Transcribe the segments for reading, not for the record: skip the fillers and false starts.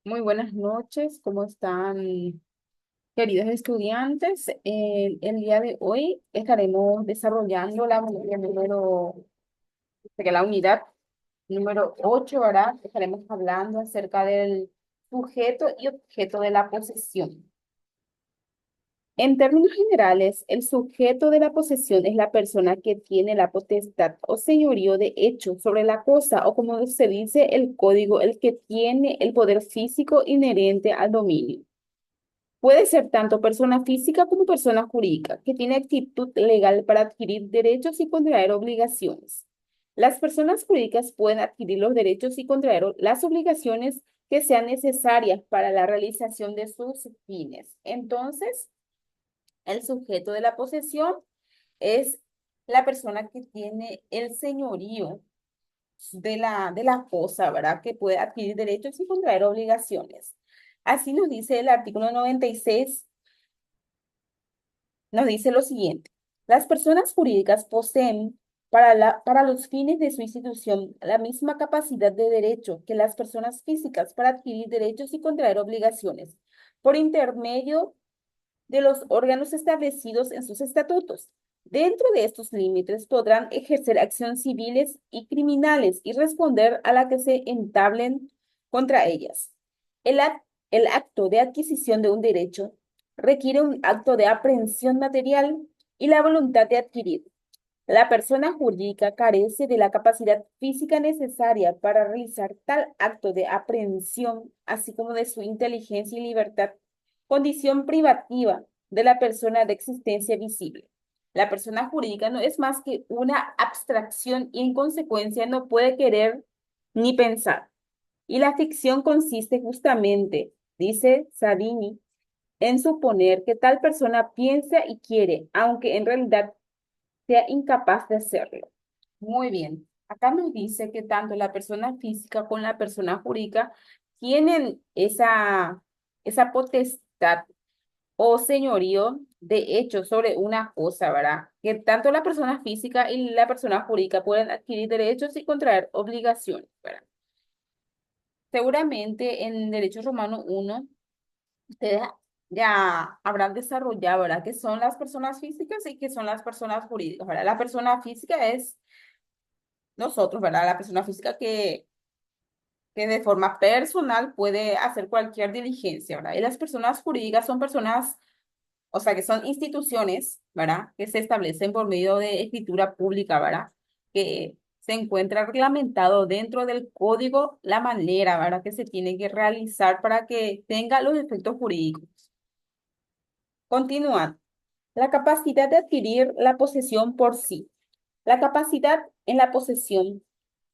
Muy buenas noches, ¿cómo están, queridos estudiantes? El día de hoy estaremos desarrollando la unidad la unidad número 8, ¿verdad? Estaremos hablando acerca del sujeto y objeto de la posesión. En términos generales, el sujeto de la posesión es la persona que tiene la potestad o señorío de hecho sobre la cosa, o como se dice el código, el que tiene el poder físico inherente al dominio. Puede ser tanto persona física como persona jurídica, que tiene actitud legal para adquirir derechos y contraer obligaciones. Las personas jurídicas pueden adquirir los derechos y contraer las obligaciones que sean necesarias para la realización de sus fines. Entonces, el sujeto de la posesión es la persona que tiene el señorío de la cosa, ¿verdad? Que puede adquirir derechos y contraer obligaciones. Así nos dice el artículo 96. Nos dice lo siguiente: las personas jurídicas poseen para los fines de su institución la misma capacidad de derecho que las personas físicas para adquirir derechos y contraer obligaciones por intermedio de los órganos establecidos en sus estatutos. Dentro de estos límites podrán ejercer acciones civiles y criminales y responder a la que se entablen contra ellas. El acto de adquisición de un derecho requiere un acto de aprehensión material y la voluntad de adquirir. La persona jurídica carece de la capacidad física necesaria para realizar tal acto de aprehensión, así como de su inteligencia y libertad, condición privativa de la persona de existencia visible. La persona jurídica no es más que una abstracción y en consecuencia no puede querer ni pensar. Y la ficción consiste justamente, dice Savini, en suponer que tal persona piensa y quiere, aunque en realidad sea incapaz de hacerlo. Muy bien. Acá nos dice que tanto la persona física como la persona jurídica tienen esa potestad o señorío de hecho sobre una cosa, ¿verdad? Que tanto la persona física y la persona jurídica pueden adquirir derechos y contraer obligaciones, ¿verdad? Seguramente en Derecho Romano 1 ustedes ya habrán desarrollado, ¿verdad? Que son las personas físicas y que son las personas jurídicas, ¿verdad? La persona física es nosotros, ¿verdad? La persona física que de forma personal puede hacer cualquier diligencia, ¿verdad? Y las personas jurídicas son personas, o sea, que son instituciones, ¿verdad? Que se establecen por medio de escritura pública, ¿verdad? Que se encuentra reglamentado dentro del código la manera, ¿verdad? Que se tiene que realizar para que tenga los efectos jurídicos. Continúan. La capacidad de adquirir la posesión por sí. La capacidad en la posesión.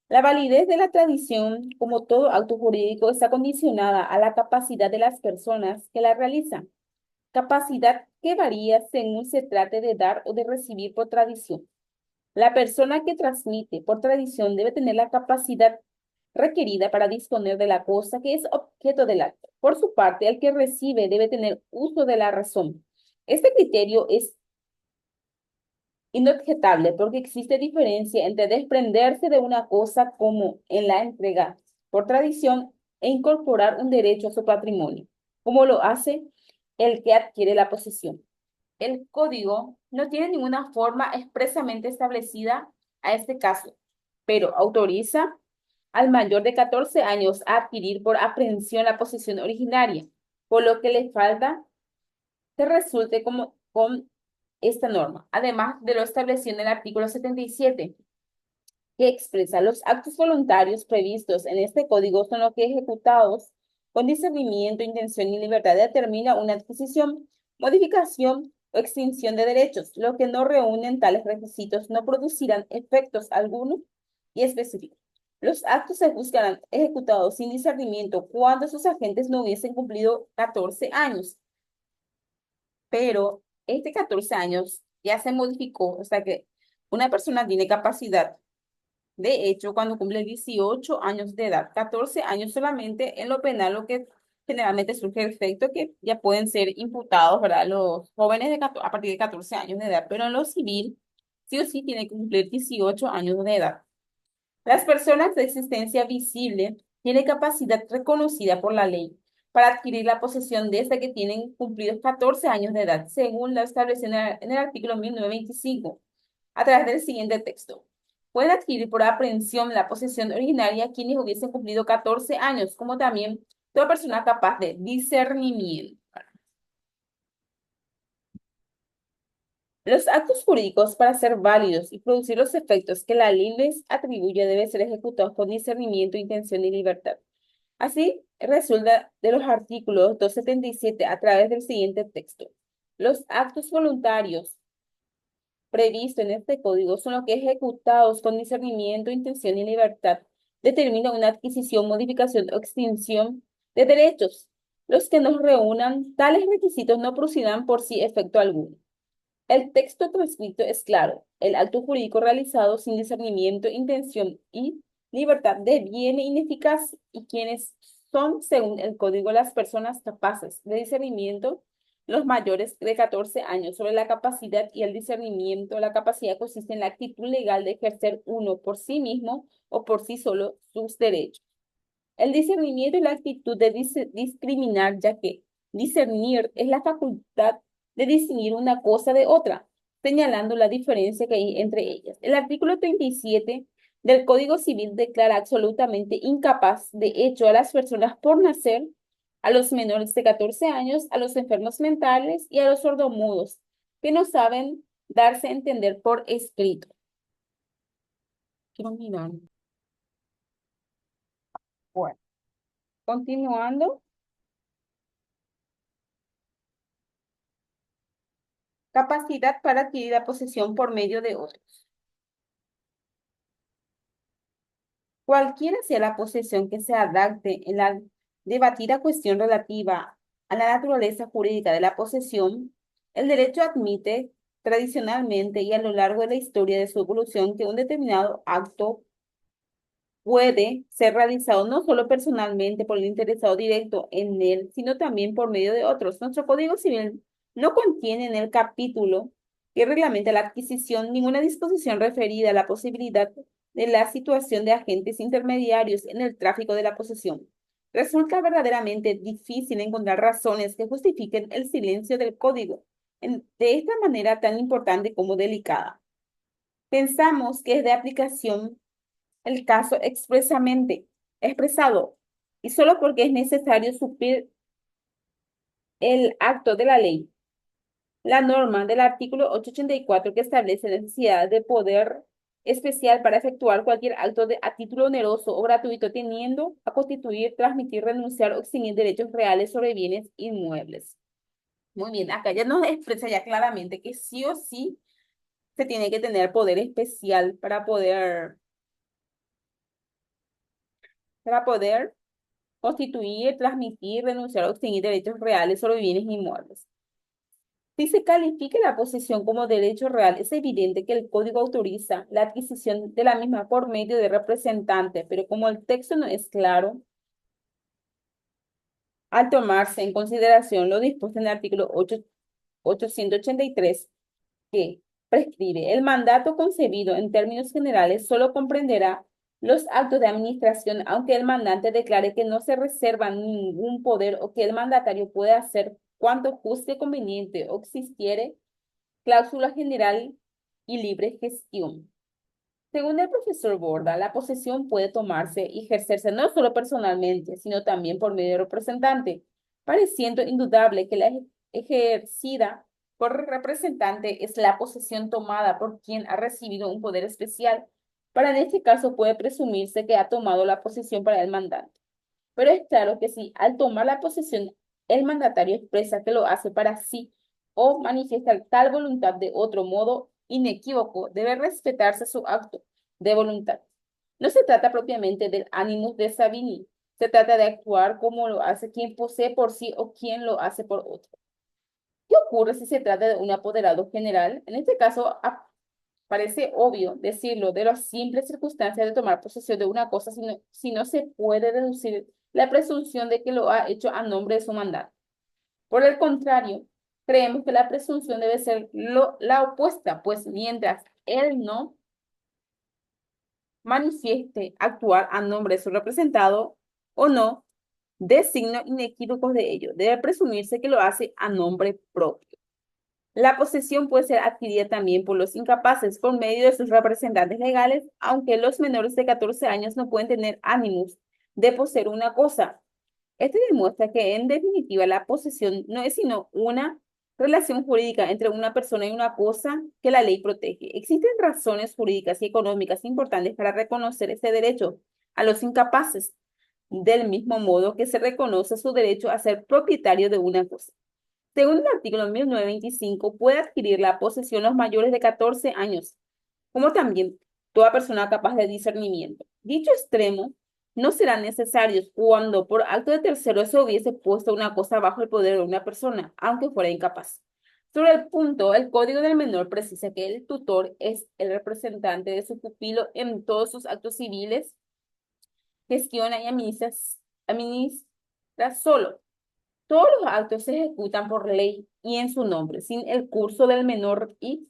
La validez de la tradición, como todo acto jurídico, está condicionada a la capacidad de las personas que la realizan, capacidad que varía según se trate de dar o de recibir por tradición. La persona que transmite por tradición debe tener la capacidad requerida para disponer de la cosa que es objeto del acto. Por su parte, el que recibe debe tener uso de la razón. Este criterio es inobjetable porque existe diferencia entre desprenderse de una cosa como en la entrega por tradición e incorporar un derecho a su patrimonio, como lo hace el que adquiere la posesión. El código no tiene ninguna forma expresamente establecida a este caso, pero autoriza al mayor de 14 años a adquirir por aprehensión la posesión originaria, por lo que le falta que resulte como con esta norma, además de lo establecido en el artículo 77, que expresa los actos voluntarios previstos en este código son los que ejecutados con discernimiento, intención y libertad determina una adquisición, modificación o extinción de derechos. Los que no reúnen tales requisitos no producirán efectos algunos y específicos. Los actos se juzgarán ejecutados sin discernimiento cuando sus agentes no hubiesen cumplido 14 años, pero este 14 años ya se modificó, o sea que una persona tiene capacidad, de hecho, cuando cumple 18 años de edad, 14 años solamente en lo penal, lo que generalmente surge el efecto que ya pueden ser imputados, ¿verdad? Los jóvenes a partir de 14 años de edad, pero en lo civil, sí o sí tiene que cumplir 18 años de edad. Las personas de existencia visible tiene capacidad reconocida por la ley para adquirir la posesión desde que tienen cumplidos 14 años de edad, según lo establecido en el artículo 1925, a través del siguiente texto. Pueden adquirir por aprehensión la posesión originaria quienes hubiesen cumplido 14 años, como también toda persona capaz de discernimiento. Los actos jurídicos, para ser válidos y producir los efectos que la ley les atribuye, deben ser ejecutados con discernimiento, intención y libertad. Así resulta de los artículos 277 a través del siguiente texto. Los actos voluntarios previstos en este código son los que ejecutados con discernimiento, intención y libertad determinan una adquisición, modificación o extinción de derechos. Los que no reúnan tales requisitos no producirán por sí efecto alguno. El texto transcrito es claro. El acto jurídico realizado sin discernimiento, intención y libertad deviene ineficaz y quienes son, según el código, las personas capaces de discernimiento, los mayores de 14 años, sobre la capacidad y el discernimiento. La capacidad consiste en la actitud legal de ejercer uno por sí mismo o por sí solo sus derechos. El discernimiento y la actitud de discriminar, ya que discernir es la facultad de distinguir una cosa de otra, señalando la diferencia que hay entre ellas. El artículo 37 del Código Civil declara absolutamente incapaz, de hecho, a las personas por nacer, a los menores de 14 años, a los enfermos mentales y a los sordomudos, que no saben darse a entender por escrito. Quiero mirar. Bueno, continuando. Capacidad para adquirir la posesión por medio de otros. Cualquiera sea la posesión que se adapte en la debatida cuestión relativa a la naturaleza jurídica de la posesión, el derecho admite tradicionalmente y a lo largo de la historia de su evolución que un determinado acto puede ser realizado no solo personalmente por el interesado directo en él, sino también por medio de otros. Nuestro Código Civil no contiene en el capítulo que reglamenta la adquisición ninguna disposición referida a la posibilidad de la situación de agentes intermediarios en el tráfico de la posesión. Resulta verdaderamente difícil encontrar razones que justifiquen el silencio del código de esta manera tan importante como delicada. Pensamos que es de aplicación el caso expresamente expresado y solo porque es necesario suplir el acto de la ley. La norma del artículo 884 que establece la necesidad de poder especial para efectuar cualquier acto a título oneroso o gratuito teniendo a constituir, transmitir, renunciar o extinguir derechos reales sobre bienes inmuebles. Muy bien, acá ya nos expresa ya claramente que sí o sí se tiene que tener poder especial para poder constituir, transmitir, renunciar o extinguir derechos reales sobre bienes inmuebles. Si se califica la posesión como derecho real, es evidente que el código autoriza la adquisición de la misma por medio de representantes, pero como el texto no es claro, al tomarse en consideración lo dispuesto en el artículo 883, que prescribe el mandato concebido en términos generales, solo comprenderá los actos de administración, aunque el mandante declare que no se reserva ningún poder o que el mandatario puede hacer cuanto juste conveniente o existiere cláusula general y libre gestión. Según el profesor Borda, la posesión puede tomarse y ejercerse no solo personalmente, sino también por medio de representante, pareciendo indudable que la ejercida por representante es la posesión tomada por quien ha recibido un poder especial. Para en este caso puede presumirse que ha tomado la posesión para el mandante. Pero es claro que si al tomar la posesión el mandatario expresa que lo hace para sí o manifiesta tal voluntad de otro modo inequívoco, debe respetarse su acto de voluntad. No se trata propiamente del animus de Savigny, se trata de actuar como lo hace quien posee por sí o quien lo hace por otro. ¿Qué ocurre si se trata de un apoderado general? En este caso, parece obvio decirlo de las simples circunstancias de tomar posesión de una cosa si no se puede deducir la presunción de que lo ha hecho a nombre de su mandato. Por el contrario, creemos que la presunción debe ser la opuesta, pues mientras él no manifieste actuar a nombre de su representado, o no, dé signos inequívocos de ello. Debe presumirse que lo hace a nombre propio. La posesión puede ser adquirida también por los incapaces por medio de sus representantes legales, aunque los menores de 14 años no pueden tener ánimos de poseer una cosa. Esto demuestra que, en definitiva, la posesión no es sino una relación jurídica entre una persona y una cosa que la ley protege. Existen razones jurídicas y económicas importantes para reconocer este derecho a los incapaces, del mismo modo que se reconoce su derecho a ser propietario de una cosa. Según el artículo 1925, puede adquirir la posesión los mayores de 14 años, como también toda persona capaz de discernimiento. Dicho extremo no será necesario cuando por acto de tercero se hubiese puesto una cosa bajo el poder de una persona, aunque fuera incapaz. Sobre el punto, el Código del Menor precisa que el tutor es el representante de su pupilo en todos sus actos civiles, gestiona y administra solo. Todos los actos se ejecutan por ley y en su nombre, sin el curso del menor y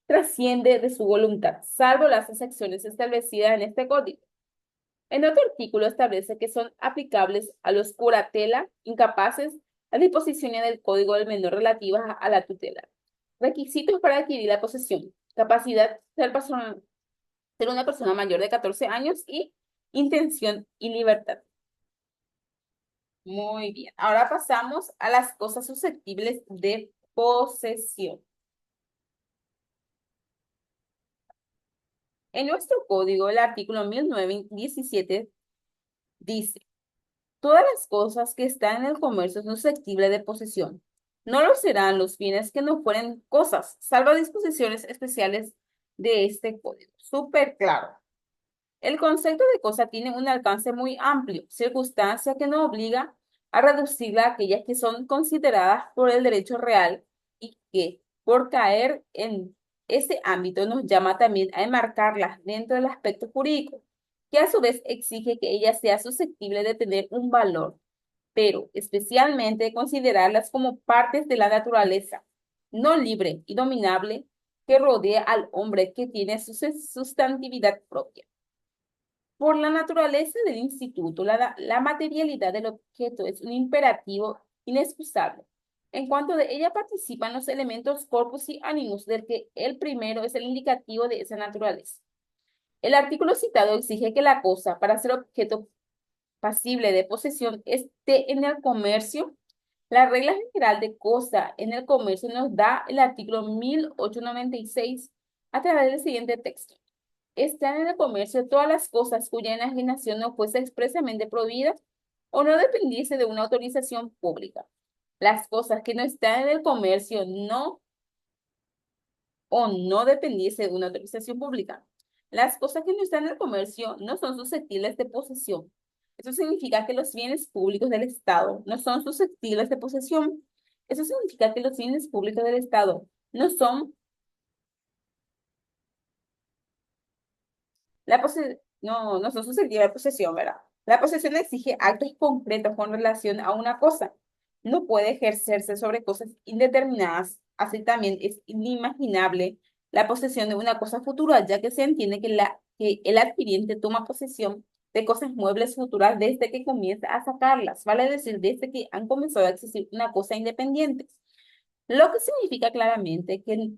trasciende de su voluntad, salvo las excepciones establecidas en este código. En otro artículo establece que son aplicables a los curatela incapaces las disposiciones del Código del Menor relativas a la tutela. Requisitos para adquirir la posesión: capacidad de ser una persona mayor de 14 años y intención y libertad. Muy bien. Ahora pasamos a las cosas susceptibles de posesión. En nuestro código, el artículo 1917 dice: todas las cosas que están en el comercio son susceptibles de posesión. No lo serán los bienes que no fueren cosas, salvo disposiciones especiales de este código. Súper claro. El concepto de cosa tiene un alcance muy amplio, circunstancia que no obliga a reducirla a aquellas que son consideradas por el derecho real y que, por caer en ese ámbito, nos llama también a enmarcarlas dentro del aspecto jurídico, que a su vez exige que ella sea susceptible de tener un valor, pero especialmente considerarlas como partes de la naturaleza, no libre y dominable, que rodea al hombre que tiene su sustantividad propia. Por la naturaleza del instituto, la materialidad del objeto es un imperativo inexcusable. En cuanto de ella participan los elementos corpus y animus, del que el primero es el indicativo de esa naturaleza. El artículo citado exige que la cosa, para ser objeto pasible de posesión, esté en el comercio. La regla general de cosa en el comercio nos da el artículo 1896 a través del siguiente texto: están en el comercio todas las cosas cuya enajenación no fuese expresamente prohibida o no dependiese de una autorización pública. Las cosas que no están en el comercio no dependiese de una autorización pública. Las cosas que no están en el comercio no son susceptibles de posesión. Eso significa que los bienes públicos del Estado no son susceptibles de posesión. Eso significa que los bienes públicos del Estado no son no son susceptibles de posesión, ¿verdad? La posesión exige actos concretos con relación a una cosa. No puede ejercerse sobre cosas indeterminadas. Así también es inimaginable la posesión de una cosa futura, ya que se entiende que el adquiriente toma posesión de cosas muebles futuras desde que comienza a sacarlas, vale decir, desde que han comenzado a existir una cosa independiente. Lo que significa claramente que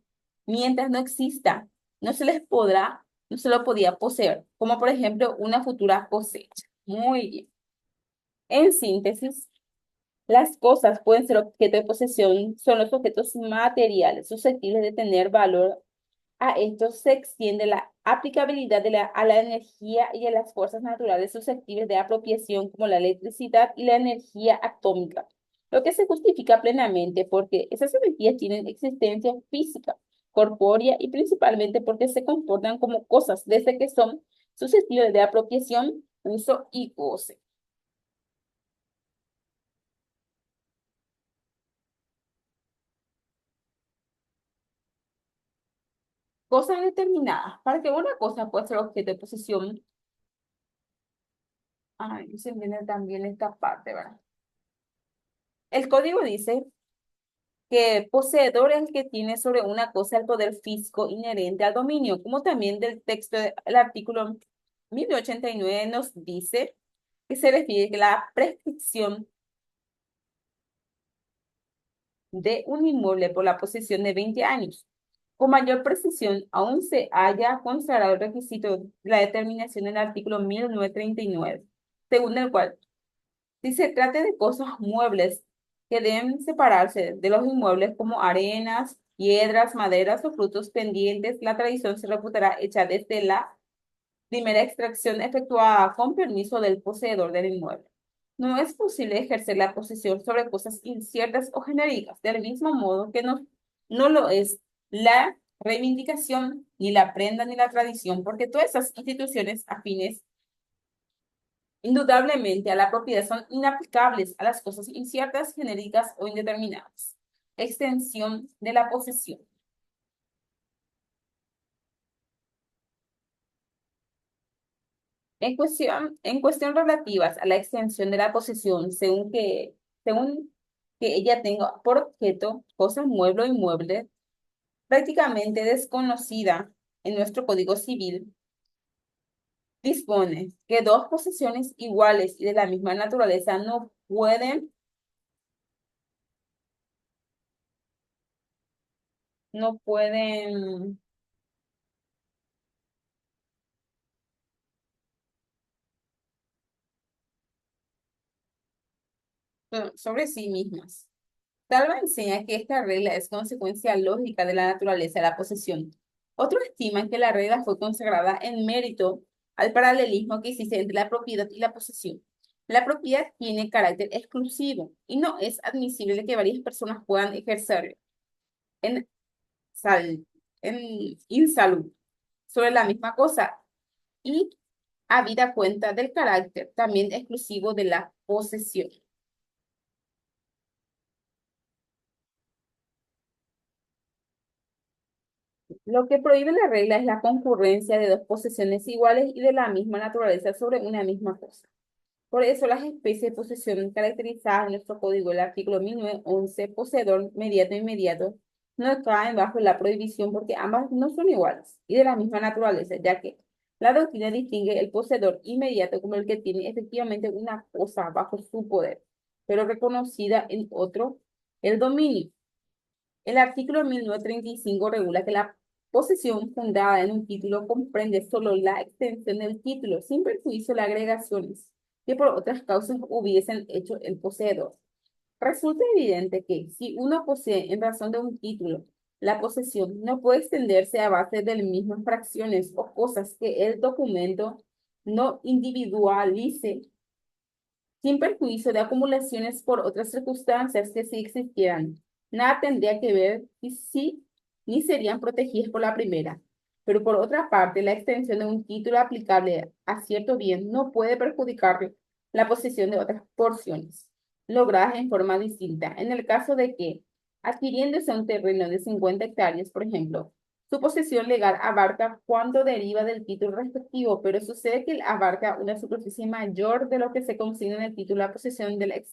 mientras no exista, no se les podrá, no se lo podía poseer, como por ejemplo una futura cosecha. Muy bien. En síntesis, las cosas pueden ser objeto de posesión, son los objetos materiales susceptibles de tener valor. A esto se extiende la aplicabilidad a la energía y a las fuerzas naturales susceptibles de apropiación, como la electricidad y la energía atómica, lo que se justifica plenamente porque esas energías tienen existencia física, corpórea y principalmente porque se comportan como cosas desde que son susceptibles de apropiación, uso y goce. Cosas determinadas. Para que una cosa pueda ser objeto de posesión, ay, se entiende también esta parte, ¿verdad? El código dice que poseedor es el que tiene sobre una cosa el poder físico inherente al dominio, como también del texto del artículo 1089 nos dice que se refiere a la prescripción de un inmueble por la posesión de 20 años. Con mayor precisión, aún se haya consagrado el requisito de la determinación en el artículo 1939, según el cual, si se trata de cosas muebles que deben separarse de los inmuebles como arenas, piedras, maderas o frutos pendientes, la tradición se reputará hecha desde la primera extracción efectuada con permiso del poseedor del inmueble. No es posible ejercer la posesión sobre cosas inciertas o genéricas, del mismo modo que no lo es la reivindicación, ni la prenda, ni la tradición, porque todas esas instituciones afines indudablemente a la propiedad son inaplicables a las cosas inciertas, genéricas o indeterminadas. Extensión de la posesión. En cuestión relativas a la extensión de la posesión, según que ella tenga por objeto cosas mueble o inmueble, prácticamente desconocida en nuestro Código Civil, dispone que dos posesiones iguales y de la misma naturaleza no pueden sobre sí mismas. Talva enseña que esta regla es consecuencia lógica de la naturaleza de la posesión. Otros estiman que la regla fue consagrada en mérito al paralelismo que existe entre la propiedad y la posesión. La propiedad tiene carácter exclusivo y no es admisible que varias personas puedan ejercerlo en, sal, en insalud sobre la misma cosa y habida cuenta del carácter también exclusivo de la posesión. Lo que prohíbe la regla es la concurrencia de dos posesiones iguales y de la misma naturaleza sobre una misma cosa. Por eso las especies de posesión caracterizadas en nuestro código, el artículo 1911, poseedor mediato e inmediato, no caen bajo la prohibición porque ambas no son iguales y de la misma naturaleza, ya que la doctrina distingue el poseedor inmediato como el que tiene efectivamente una cosa bajo su poder, pero reconocida en otro, el dominio. El artículo 1935 regula que la posesión fundada en un título comprende solo la extensión del título, sin perjuicio de las agregaciones que por otras causas hubiesen hecho el poseedor. Resulta evidente que si uno posee en razón de un título, la posesión no puede extenderse a base de las mismas fracciones o cosas que el documento no individualice sin perjuicio de acumulaciones por otras circunstancias que sí existieran. Nada tendría que ver y sí, ni serían protegidas por la primera. Pero por otra parte, la extensión de un título aplicable a cierto bien no puede perjudicar la posesión de otras porciones, logradas en forma distinta. En el caso de que, adquiriéndose un terreno de 50 hectáreas, por ejemplo, su posesión legal abarca cuanto deriva del título respectivo, pero sucede que abarca una superficie mayor de lo que se consigna en el título. La posesión del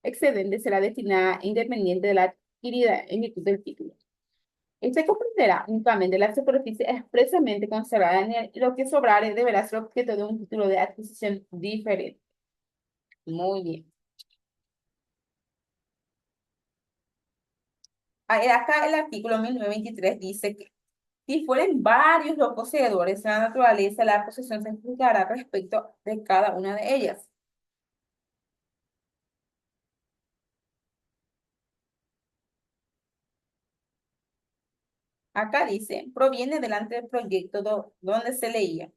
excedente será destinada independiente de la adquirida en virtud del título. Este comprenderá únicamente la superficie expresamente conservada en lo que sobrare deberá ser objeto de un título de adquisición diferente. Muy bien. Acá el artículo 1923 dice que si fueren varios los poseedores de la naturaleza, la posesión se juzgará respecto de cada una de ellas. Acá dice, proviene delante del proyecto donde se leía.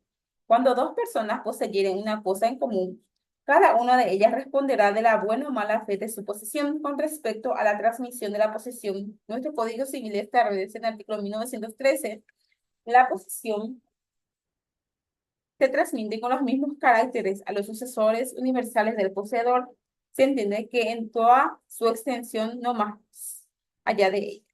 Cuando dos personas poseyeren una cosa en común, cada una de ellas responderá de la buena o mala fe de su posesión con respecto a la transmisión de la posesión. Nuestro Código Civil establece en el artículo 1913, la posesión se transmite con los mismos caracteres a los sucesores universales del poseedor. Se entiende que en toda su extensión, no más allá de ella.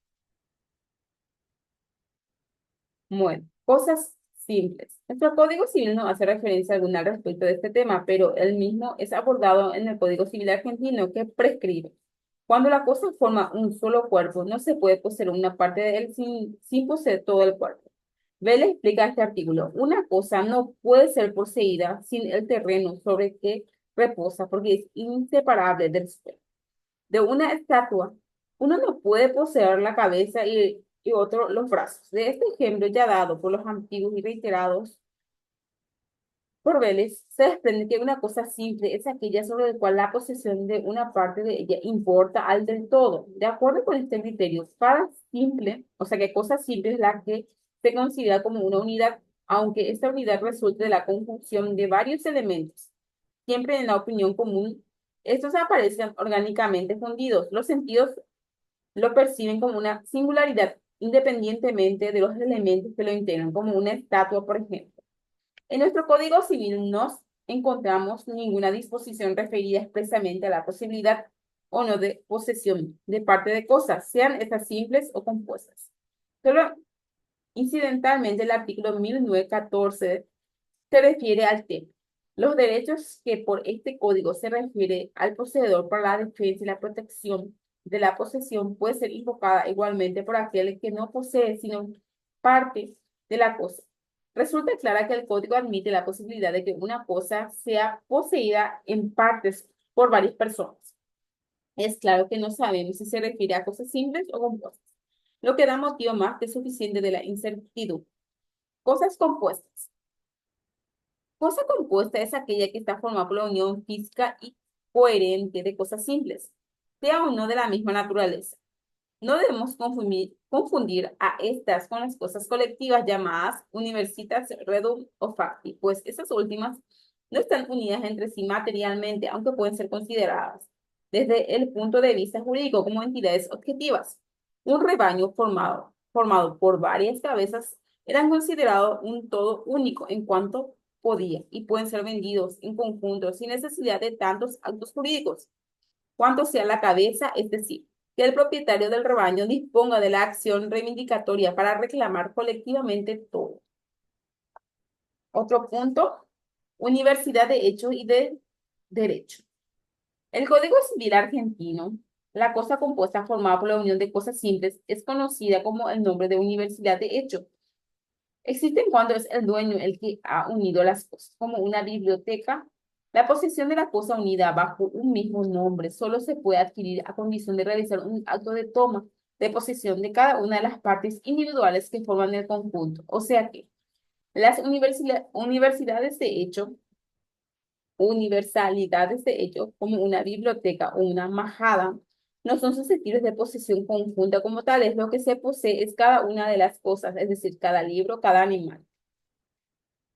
Bueno, cosas simples. Nuestro Código Civil no hace referencia alguna al respecto de este tema, pero el mismo es abordado en el Código Civil argentino que prescribe. Cuando la cosa forma un solo cuerpo, no se puede poseer una parte de él sin poseer todo el cuerpo. Vélez explica este artículo. Una cosa no puede ser poseída sin el terreno sobre que reposa porque es inseparable del suelo. De una estatua, uno no puede poseer la cabeza y otro los brazos. De este ejemplo ya dado por los antiguos y reiterados por Vélez, se desprende que una cosa simple es aquella sobre la cual la posesión de una parte de ella importa al del todo. De acuerdo con este criterio, cada simple, o sea que cosa simple es la que se considera como una unidad, aunque esta unidad resulte de la conjunción de varios elementos. Siempre en la opinión común, estos aparecen orgánicamente fundidos. Los sentidos lo perciben como una singularidad independientemente de los elementos que lo integran, como una estatua, por ejemplo. En nuestro Código Civil no encontramos ninguna disposición referida expresamente a la posibilidad o no de posesión de parte de cosas, sean estas simples o compuestas. Solo incidentalmente el artículo 1914 se refiere al tema. Los derechos que por este código se refiere al poseedor para la defensa y la protección de la posesión puede ser invocada igualmente por aquel que no posee sino parte de la cosa. Resulta clara que el código admite la posibilidad de que una cosa sea poseída en partes por varias personas. Es claro que no sabemos si se refiere a cosas simples o compuestas, lo que da motivo más que suficiente de la incertidumbre. Cosas compuestas. Cosa compuesta es aquella que está formada por la unión física y coherente de cosas simples, sea o no de la misma naturaleza. No debemos confundir a estas con las cosas colectivas llamadas universitas redum o facti, pues esas últimas no están unidas entre sí materialmente, aunque pueden ser consideradas desde el punto de vista jurídico como entidades objetivas. Un rebaño formado por varias cabezas eran considerados un todo único en cuanto podía y pueden ser vendidos en conjunto sin necesidad de tantos actos jurídicos cuanto sea la cabeza, es decir, que el propietario del rebaño disponga de la acción reivindicatoria para reclamar colectivamente todo. Otro punto, Universidad de Hecho y de Derecho. El Código Civil argentino, la cosa compuesta formada por la unión de cosas simples, es conocida como el nombre de Universidad de Hecho. Existe cuando es el dueño el que ha unido las cosas, como una biblioteca. La posesión de la cosa unida bajo un mismo nombre solo se puede adquirir a condición de realizar un acto de toma de posesión de cada una de las partes individuales que forman el conjunto. O sea que las universidades de hecho, universalidades de hecho, como una biblioteca o una majada, no son susceptibles de posesión conjunta como tales. Lo que se posee es cada una de las cosas, es decir, cada libro, cada animal.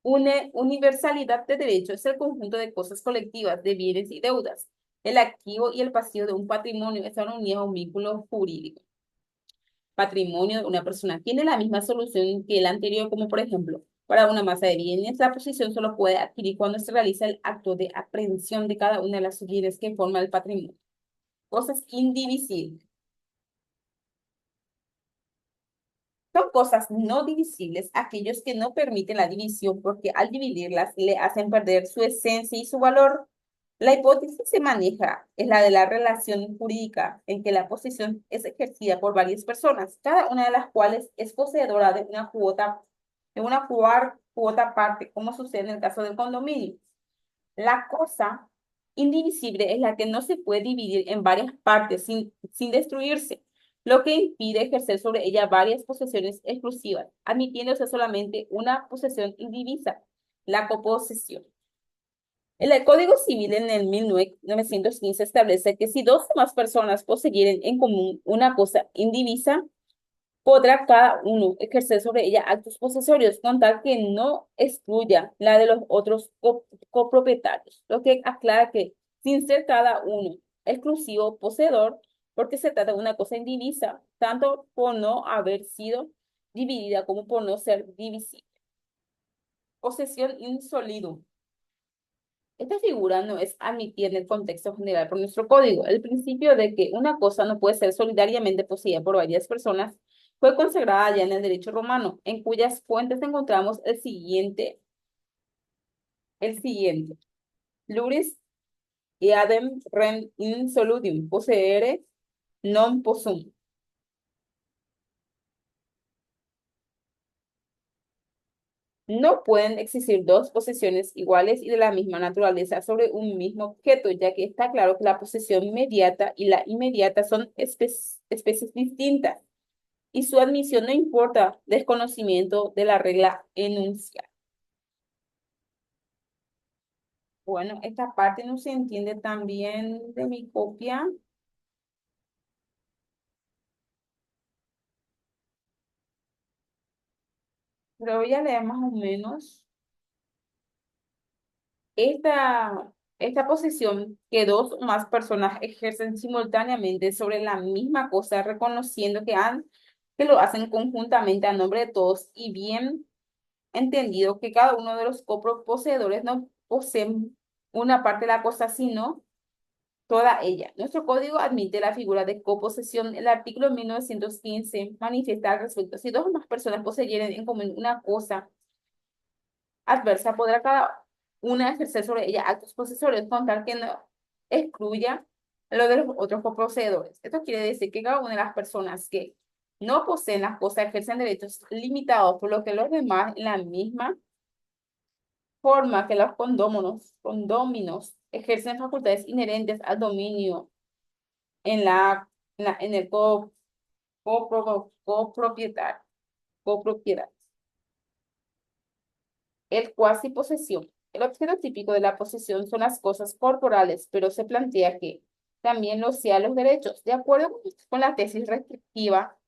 Una universalidad de derecho es el conjunto de cosas colectivas, de bienes y deudas. El activo y el pasivo de un patrimonio están unidos a un vínculo jurídico. Patrimonio de una persona tiene la misma solución que el anterior, como por ejemplo, para una masa de bienes, la posesión solo puede adquirir cuando se realiza el acto de aprehensión de cada una de las bienes que forman el patrimonio. Cosas indivisibles. Son cosas no divisibles aquellos que no permiten la división porque al dividirlas le hacen perder su esencia y su valor. La hipótesis que se maneja es la de la relación jurídica en que la posesión es ejercida por varias personas, cada una de las cuales es poseedora de una cuota, cuota parte, como sucede en el caso del condominio. La cosa indivisible es la que no se puede dividir en varias partes sin destruirse, lo que impide ejercer sobre ella varias posesiones exclusivas, admitiéndose solamente una posesión indivisa, la coposesión. El Código Civil en el 1915 establece que si dos o más personas poseyeren en común una cosa indivisa, podrá cada uno ejercer sobre ella actos posesorios con tal que no excluya la de los otros copropietarios, lo que aclara que sin ser cada uno exclusivo poseedor, porque se trata de una cosa indivisa, tanto por no haber sido dividida como por no ser divisible. Posesión insolidum. Esta figura no es admitida en el contexto general por nuestro código. El principio de que una cosa no puede ser solidariamente poseída por varias personas fue consagrada ya en el derecho romano, en cuyas fuentes encontramos el siguiente. Luris eadem rem insolutum, poseere non possum. No pueden existir dos posesiones iguales y de la misma naturaleza sobre un mismo objeto, ya que está claro que la posesión inmediata y la inmediata son especies distintas y su admisión no importa desconocimiento de la regla enunciada. Bueno, esta parte no se entiende tan bien de mi copia, pero voy a leer más o menos. Esta posesión que dos o más personas ejercen simultáneamente sobre la misma cosa, reconociendo que lo hacen conjuntamente a nombre de todos y bien entendido que cada uno de los coposeedores no posee una parte de la cosa, sino toda ella. Nuestro código admite la figura de coposesión. El artículo 1915 manifiesta al respecto. Si dos o más personas poseyeren en común una cosa adversa, podrá cada una ejercer sobre ella actos posesorios con tal que no excluya lo de los otros coposeedores. Esto quiere decir que cada una de las personas que no poseen las cosas ejercen derechos limitados, por lo que los demás, en la misma forma que los condóminos ejercen facultades inherentes al dominio en el copropiedad, copropiedad. El cuasi posesión. El objeto típico de la posesión son las cosas corporales, pero se plantea que también lo sean los derechos. De acuerdo con la tesis restrictiva,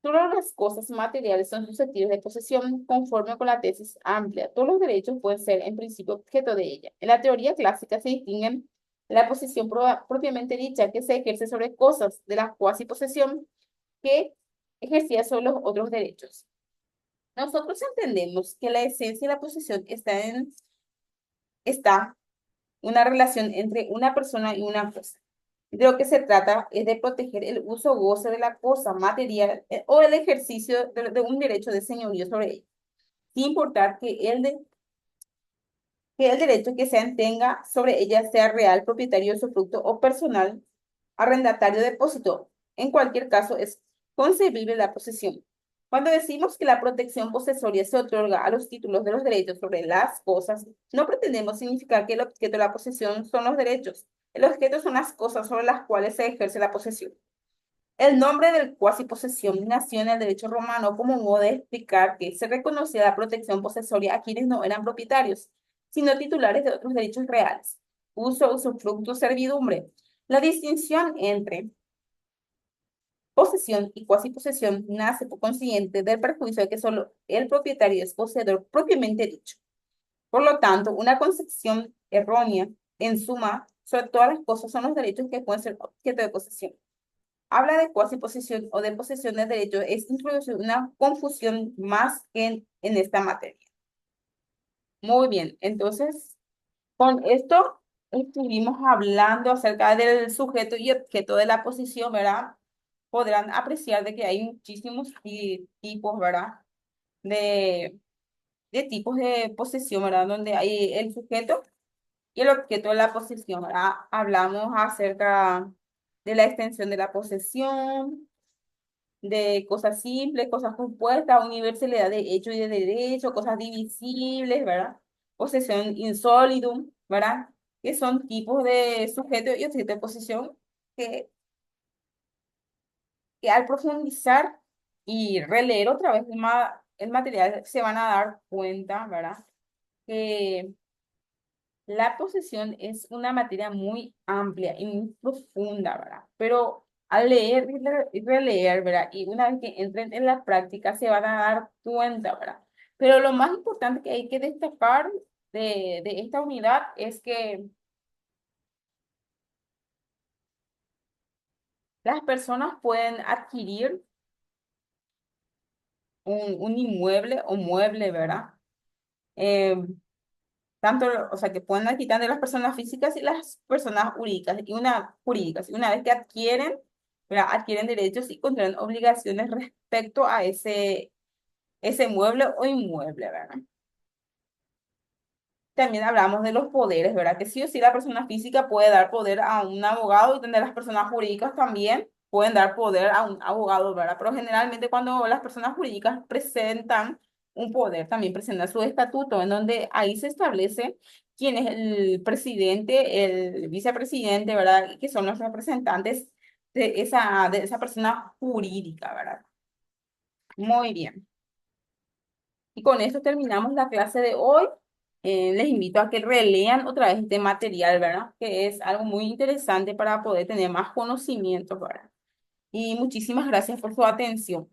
solo las cosas materiales son susceptibles de posesión conforme con la tesis amplia. Todos los derechos pueden ser en principio objeto de ella. En la teoría clásica se distinguen la posesión propiamente dicha que se ejerce sobre cosas de la cuasi posesión que ejercía sobre los otros derechos. Nosotros entendemos que la esencia de la posesión está una relación entre una persona y una cosa. De lo que se trata es de proteger el uso o goce de la cosa material o el ejercicio de un derecho de señorío sobre ella, sin importar que el derecho que se tenga sobre ella sea real, propietario de su fruto o personal, arrendatario de depósito. En cualquier caso, es concebible la posesión. Cuando decimos que la protección posesoria se otorga a los títulos de los derechos sobre las cosas, no pretendemos significar que el objeto de la posesión son los derechos. El objeto son las cosas sobre las cuales se ejerce la posesión. El nombre del cuasi posesión nació en el derecho romano como modo de explicar que se reconocía la protección posesoria a quienes no eran propietarios, sino titulares de otros derechos reales, uso, usufructo, servidumbre. La distinción entre posesión y cuasi posesión nace por consiguiente del perjuicio de que solo el propietario es poseedor propiamente dicho. Por lo tanto, una concepción errónea, en suma, sobre todas las cosas son los derechos que pueden ser objeto de posesión. Habla de cuasi posesión o de posesión de derecho es introducir una confusión más en esta materia. Muy bien, entonces con esto estuvimos hablando acerca del sujeto y objeto de la posición, ¿verdad? Podrán apreciar de que hay muchísimos tipos, ¿verdad? De, de tipos de posesión, ¿verdad? Donde hay el sujeto y el objeto de la posesión, ¿verdad? Hablamos acerca de la extensión de la posesión, de cosas simples, cosas compuestas, universalidad de hecho y de derecho, cosas divisibles, ¿verdad? Posesión insolidum, ¿verdad? Que son tipos de sujeto y objeto de posesión que, que al profundizar y releer otra vez el material se van a dar cuenta, ¿verdad? Que la posesión es una materia muy amplia y muy profunda, ¿verdad? Pero al leer y releer, ¿verdad? Y una vez que entren en la práctica se van a dar cuenta, ¿verdad? Pero lo más importante que hay que destacar de esta unidad es que las personas pueden adquirir un inmueble o mueble, ¿verdad? Eh, tanto, o sea, que pueden adquirir de las personas físicas y las personas jurídicas. Y una vez que adquieren, ¿verdad? Adquieren derechos y contraen obligaciones respecto a ese mueble o inmueble, ¿verdad? También hablamos de los poderes, ¿verdad? Que sí o sí la persona física puede dar poder a un abogado y donde las personas jurídicas también pueden dar poder a un abogado, ¿verdad? Pero generalmente cuando las personas jurídicas presentan un poder, también presenta su estatuto, en donde ahí se establece quién es el presidente, el vicepresidente, ¿verdad? Y que son los representantes de esa persona jurídica, ¿verdad? Muy bien. Y con esto terminamos la clase de hoy. Les invito a que relean otra vez este material, ¿verdad? Que es algo muy interesante para poder tener más conocimientos, ¿verdad? Y muchísimas gracias por su atención.